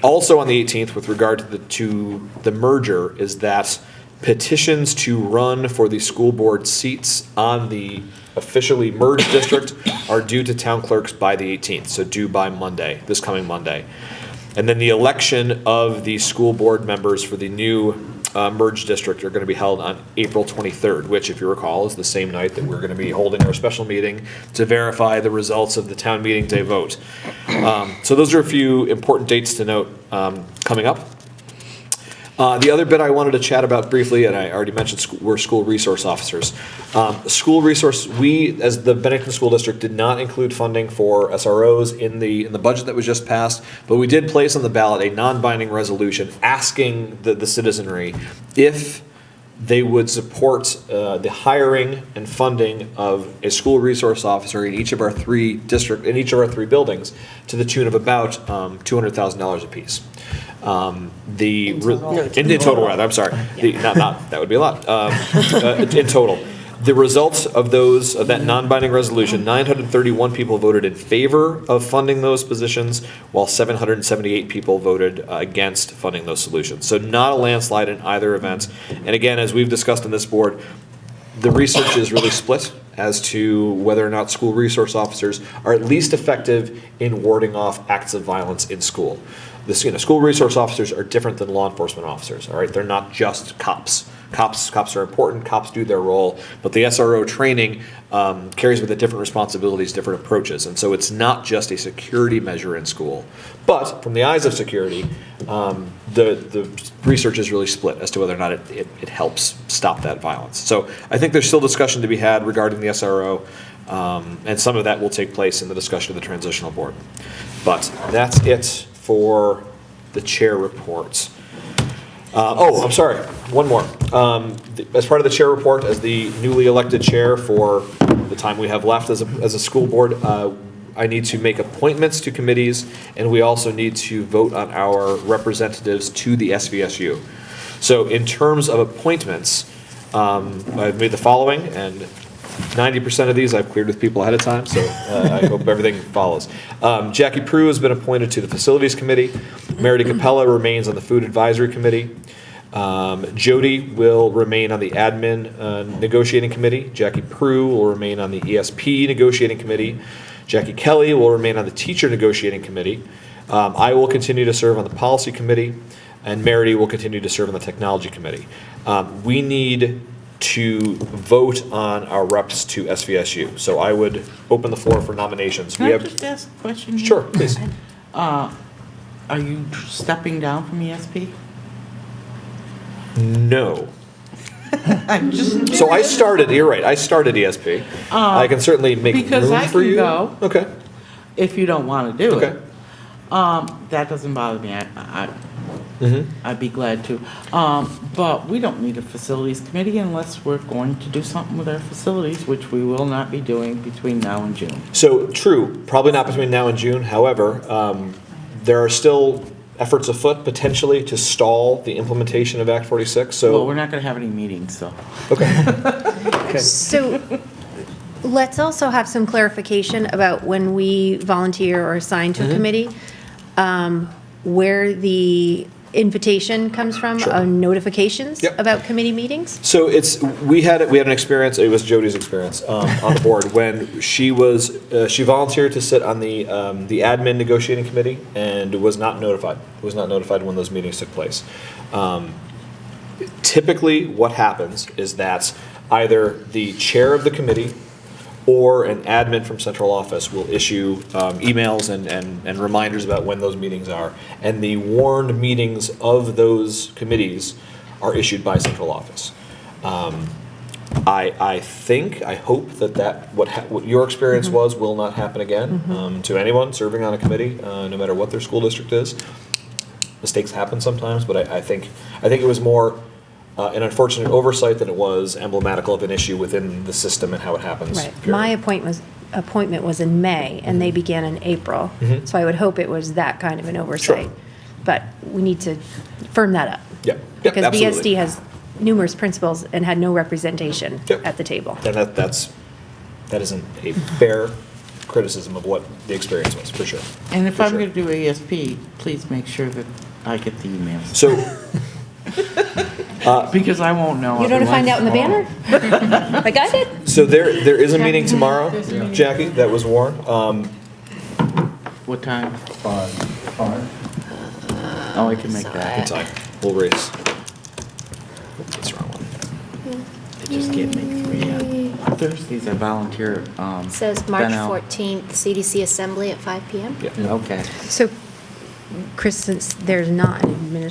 Also on the 18th, with regard to the merger, is that petitions to run for the school board seats on the officially merged district are due to town clerks by the 18th, so due by Monday, this coming Monday. And then the election of the school board members for the new merged district are going to be held on April 23rd, which, if you recall, is the same night that we're going to be holding our special meeting to verify the results of the town meeting day vote. So those are a few important dates to note coming up. The other bit I wanted to chat about briefly, and I already mentioned, were school resource officers. School resource, we, as the Bennington School District, did not include funding for SROs in the budget that was just passed, but we did place on the ballot a non-binding resolution asking the citizenry if they would support the hiring and funding of a school resource officer in each of our three buildings to the tune of about $200,000 apiece. In total, rather. I'm sorry. That would be a lot. In total, the results of that non-binding resolution, 931 people voted in favor of funding those positions, while 778 people voted against funding those solutions. So not a landslide in either event. And again, as we've discussed on this board, the research is really split as to whether or not school resource officers are at least effective in warding off acts of violence in school. School resource officers are different than law enforcement officers, all right? They're not just cops. Cops are important, cops do their role, but the SRO training carries with it different responsibilities, different approaches, and so it's not just a security measure in school. But from the eyes of security, the research is really split as to whether or not it helps stop that violence. So I think there's still discussion to be had regarding the SRO, and some of that will take place in the discussion of the transitional board. But that's it for the chair reports. I'm sorry, one more. As part of the chair report, as the newly elected chair for the time we have left as a school board, I need to make appointments to committees, and we also need to vote on our representatives to the SVSU. So in terms of appointments, I've made the following, and 90% of these I've cleared with people ahead of time, so I hope everything follows. Jackie Prue has been appointed to the Facilities Committee. Meredith Capella remains on the Food Advisory Committee. Jody will remain on the admin negotiating committee. Jackie Prue will remain on the ESP negotiating committee. Jackie Kelly will remain on the teacher negotiating committee. I will continue to serve on the policy committee, and Merity will continue to serve on the technology committee. We need to vote on our reps to SVSU. So I would open the floor for nominations. Can I just ask a question? here? Sure, please. Are you stepping down from ESP? No. I'm just So I started, you're right, I started ESP. I can certainly make because room I for can you. go. Okay. If you don't want to do Okay. it. That doesn't bother me. Mhm. I'd be glad to. But we don't need a facilities committee unless we're going to do something with our facilities, which we will not be doing between now and June. So, true, probably not between now and June. However, there are still efforts afoot potentially to stall the implementation of Act 46, Well, so. we're not going to have any meetings, so. Okay. So let's also have some clarification about when we volunteer or assign to a committee, where the invitation comes from, Sure. notifications Yep. about committee meetings? So we had an experience, it was Jody's experience on the board, when she volunteered to sit on the admin negotiating committee and was not notified when those meetings took place. Typically, what happens is that either the chair of the committee or an admin from central office will issue emails and reminders about when those meetings are. And the warned meetings of those committees are issued by central office. I hope that what your experience was will not happen again to anyone serving on a committee, no matter what their school district is. Mistakes happen sometimes, but I think it was more an unfortunate oversight than it was emblematical of an issue within the system and how it happens. Right. period. My appointment was in May, and they began in April. Mhm. So I would hope it was that kind of an oversight. Sure. But we need to firm that up. Yep, Because absolutely. BSD has numerous principals and had no representation Yep. at the table. And that isn't a fair criticism of what the experience was, for sure. And if For I'm sure. going to do ASP, please make sure that I get the emails. So, Because I won't know. You're going to find out in the banner? Like I did? so there is a meeting tomorrow, Jackie, that was warned. What time? 5. Oh, I can make that. Good time. We'll race. That's the wrong one. They just can't make 3 yet. Thursdays I volunteer. It says March Been out. 14th, CDC Assembly at 5 PM. Yeah. Okay. So, Chris, since there's not an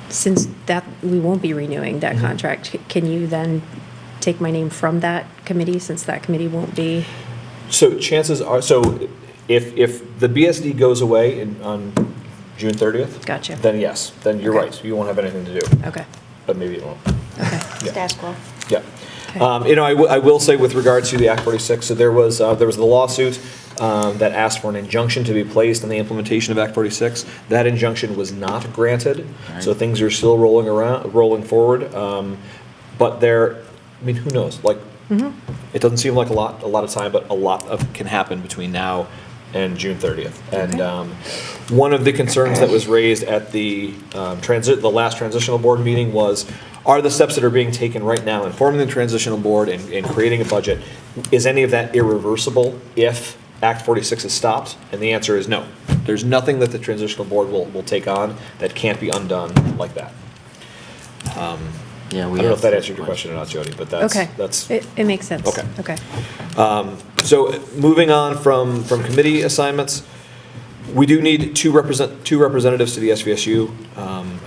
since that, we won't be renewing that contract, can you then take my name from that committee, since that committee won't be? So chances are, if the BSD goes away on June 30th. Gotcha. Then yes, then you're Okay. right, you won't have anything to do, Okay, but maybe it won't. okay. Status quo. Yeah. Okay. I will say with regard to the Act 46, so there was the lawsuit that asked for an injunction to be placed on the implementation of Act 46. That injunction was not granted, so things are still rolling forward. But who knows? It doesn't seem like a lot of time, but a lot can happen between now and June 30th. And one of the concerns that was raised at the last transitional board meeting was, are the steps that are being taken right now in forming the transitional board and creating a budget, is any of that irreversible if Act 46 is stopped? And the answer is no. There's nothing that the transitional board will take on that can't be undone like that. Yeah, I don't know if that answered your question or not, Jody, but Okay. that's. It makes sense. Okay. Okay. So moving on from committee assignments, we do need two representatives to the SVSU.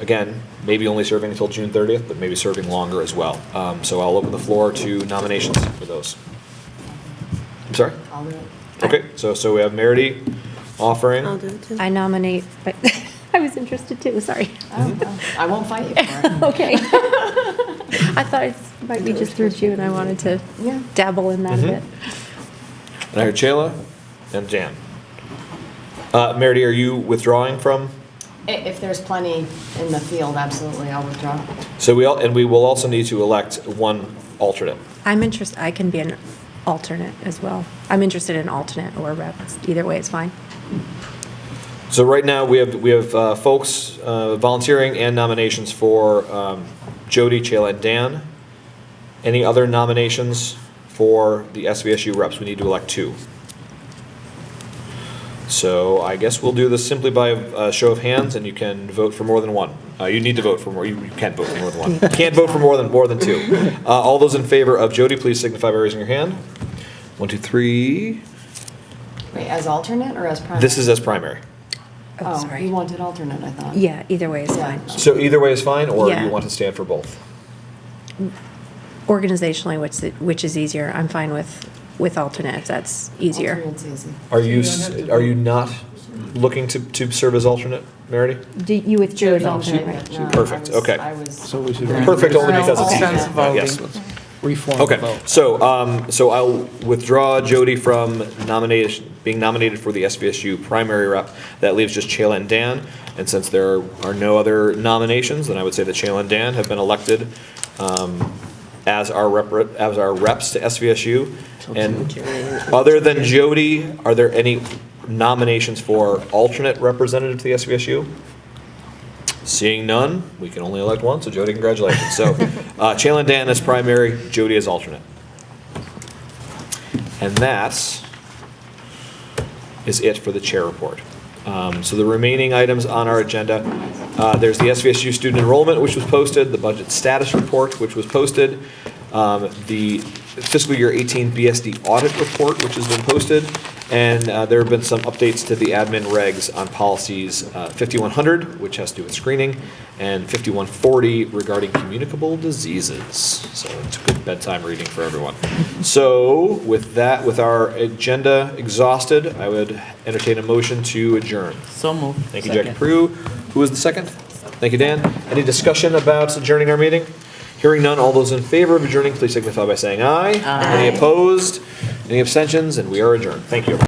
Again, maybe only serving until June 30th, but maybe serving longer as well. So I'll open the floor to nominations for those. I'm sorry? I'll do it. Okay, so we have Merity offering. I'll do it too. I nominate, but I was interested too, sorry. I won't fight you for it. Okay. I thought it might be just through June, I wanted to dabble in that a bit. And I heard Chayla and Jan. Merity, are you withdrawing from? If there's plenty in the field, absolutely, I'll withdraw. So we will also need to elect one alternate. I'm interested, I can be an alternate as well. I'm interested in alternate or rep, either way is fine. So right now, we have folks volunteering and nominations for Jody, Chayla, and Dan. Any other nominations for the SVSU reps? We need to elect 2. So I guess we'll do this simply by a show of hands, and you can vote for more than one. You need to vote for more. You can't vote for more than one. You can't vote for more than 2. All those in favor of Jody, please signify by raising your hand. 1, 2, 3. Wait, as alternate or as primary? This is as primary. Oh, you wanted alternate, I thought. Yeah, either way is fine. So either way is fine, or Yeah. you want to stand for both? Organizationally, which is easier? I'm fine with alternate, if that's easier. Alternate's easy. Are you So you don't have to are vote. you not looking to serve as alternate, Meredith? You withdrew as alternate, right? No, Perfect, okay. I was. So we should. Perfect only because it's Sense easy. of voting. Yes. Reform Okay, so I'll withdraw Jody from being nominated for the SVSU primary rep. That leaves just Chayla and Dan. And since there are no other nominations, then I would say that Chayla and Dan have been elected as our reps to SVSU. And other than Jody, are there any nominations for alternate representative to the SVSU? Seeing none, we can only elect one, so Jody, congratulations. So Chayla and Dan as primary, Jody as alternate. And that is it for the chair report. So the remaining items on our agenda, there's the SVSU student enrollment, which was posted, the budget status report, which was posted, the fiscal year 18 BSD audit report, which has been posted, and there have been some updates to the admin regs on policies 5100, which has to do with screening, and 5140 regarding communicable diseases. So it's good bedtime reading for everyone. So with that, with our agenda exhausted, I would entertain a motion to adjourn. So moved. Thank you, Jackie Prue. Who was the second? Thank you, Dan. Any discussion about adjourning our meeting? Hearing none, all those in favor of adjourning, please signify by saying aye. Aye. Any opposed? Any abstentions? And we are adjourned. Thank you.